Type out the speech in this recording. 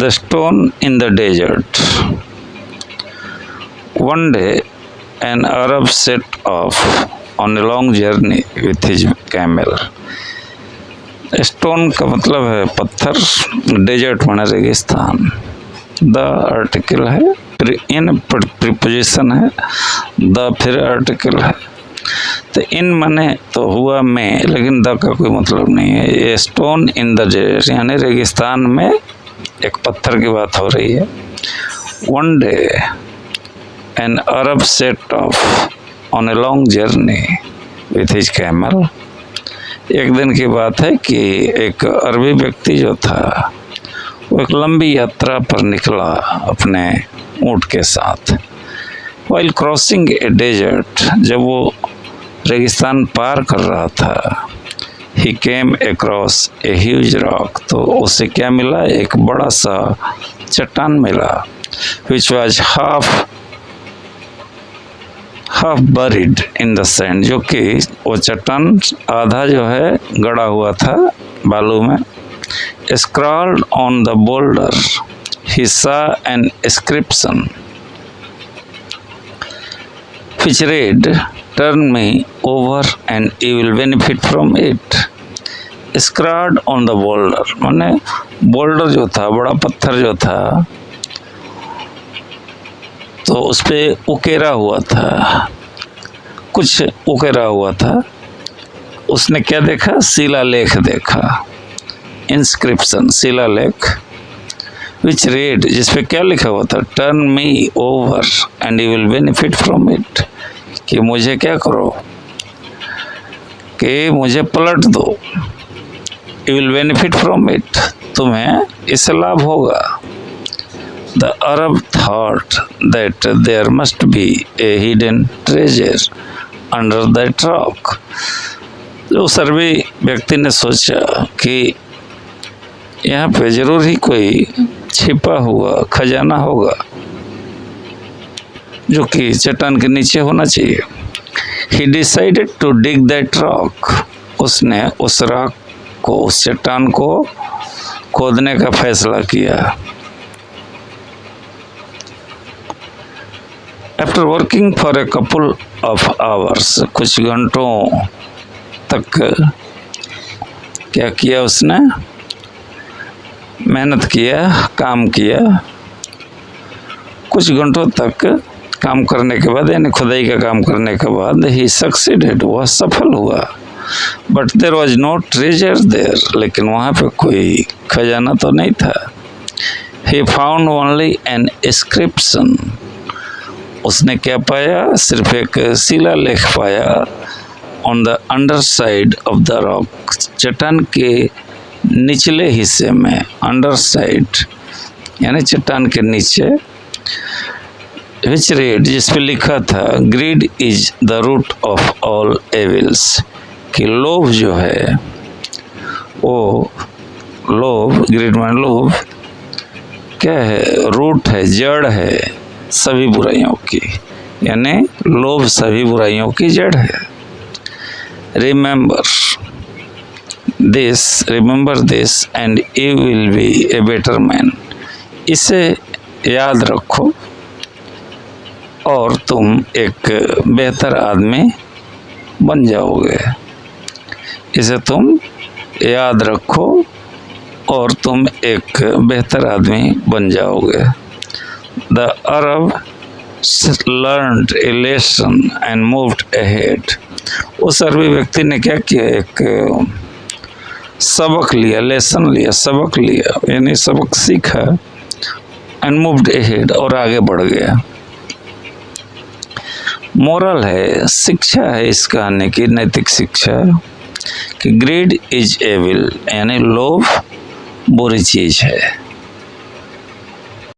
The stone in the desert. One day, an Arab set off on a long journey with his camel. Stone का मतलब है पत्थर, desert माने रेगिस्तान। The article है, इन preposition है, द फिर आर्टिकल है। तो इन माने तो हुआ में, लेकिन द का कोई मतलब नहीं है। ये स्टोन इन द डेजर्ट यानी रेगिस्तान में एक पत्थर की बात हो रही है। One day an Arab set of on a long journey with his camel. एक दिन की बात है कि एक अरबी व्यक्ति जो था वो एक लंबी यात्रा पर निकला अपने ऊँट के साथ। वाइल क्रॉसिंग ए डेजर्ट, जब वो रेगिस्तान पार कर रहा था, he came across a huge rock, तो उसे क्या मिला? एक बड़ा सा चट्टान मिला। Which was half buried in the sand, जो कि वो चट्टान आधा जो है गड़ा हुआ था बालू में। Scrolled on the boulder he saw an inscription which read, turn me over and you will benefit from it. Scrawled on the boulder, माने बोल्डर जो था, बड़ा पत्थर जो था, तो उस पे उकेरा हुआ था, कुछ उकेरा हुआ था। उसने क्या देखा? शिलालेख देखा, इंस्क्रिप्शन, शिलालेख। विच रेड, जिसपे क्या लिखा हुआ था? Turn me over and you will benefit from it, कि मुझे क्या करो, कि मुझे पलट दो। You will benefit from it, तुम्हें इससे लाभ होगा। The Arab thought that there must be a hidden treasure under that rock. उस अरबी व्यक्ति ने सोचा कि यहाँ पे जरूर ही कोई छिपा हुआ खजाना होगा जो कि चट्टान के नीचे होना चाहिए। He decided to dig that rock. उसने उस रॉक को, उस चट्टान को खोदने का फैसला किया। After working for a couple of hours, कुछ घंटों तक क्या किया उसने? मेहनत किया, काम किया। कुछ घंटों तक काम करने के बाद, यानी खुदाई का काम करने के बाद, ही सक्सीडेड, वह सफल हुआ। But there was no treasure there, लेकिन वहाँ पे कोई खजाना तो नहीं था। He found only an inscription, उसने क्या पाया? सिर्फ एक शिलालेख पाया। On the underside of the rock, चट्टान के निचले हिस्से में, अंडर साइड यानी चट्टान के नीचे। विच रेड, जिस पे लिखा था, greed is the root of all evils, कि लोभ जो है वो, लोभ, ग्रीड मान लोभ क्या है? रूट है, जड़ है सभी बुराइयों की, यानी लोभ सभी बुराइयों की जड़ है। Remember this and you will be a better man, इसे याद रखो और तुम एक बेहतर आदमी बन जाओगे। इसे तुम याद रखो और तुम एक बेहतर आदमी बन जाओगे। The Arab learned a lesson and moved ahead. उस अरबी व्यक्ति ने क्या किया? एक सबक लिया, लेसन लिया, सबक लिया, यानी सबक सीखा। एंड मूव्ड अहेड, और आगे बढ़ गया। मोरल है, शिक्षा है इस कहानी की, नैतिक शिक्षा, कि ग्रीड इज एविल, यानी लोभ बुरी चीज है।